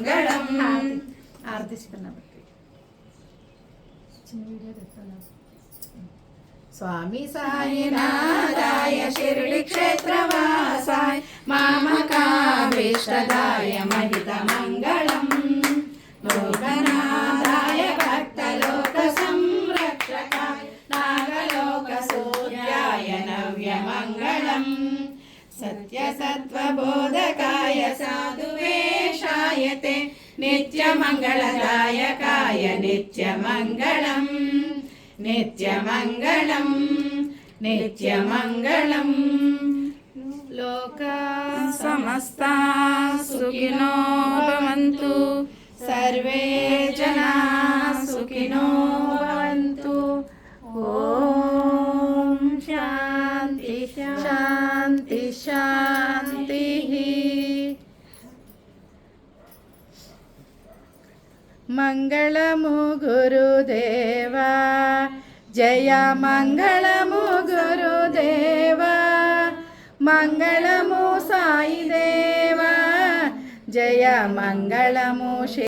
మంగళం. స్వామి సాయినాథాయ షిరిడి క్షేత్రవాసాయ మామకాభీష్టదాయ మహిత మంగళం. లోకనాథాయ భక్తలోక సంరక్షకాయ నాగలోక సూర్యాయ నవ్య మంగళం. సత్యసత్వబోధకాయ సాధువేషాయ తే నిత్యమంగళదాయకాయ నిత్యమంగళం. నిత్యమంగళం నిత్యమంగళం. లోకా సమస్తా సుఖినో భవంతు. సర్వే జనా సుఖినో భవంతు. ఓం శాంతి శాంతి శాంతి. మంగళము గురుదేవా జయ మంగళము గురుదేవా. మంగళము సాయిదేవా జయ మంగళము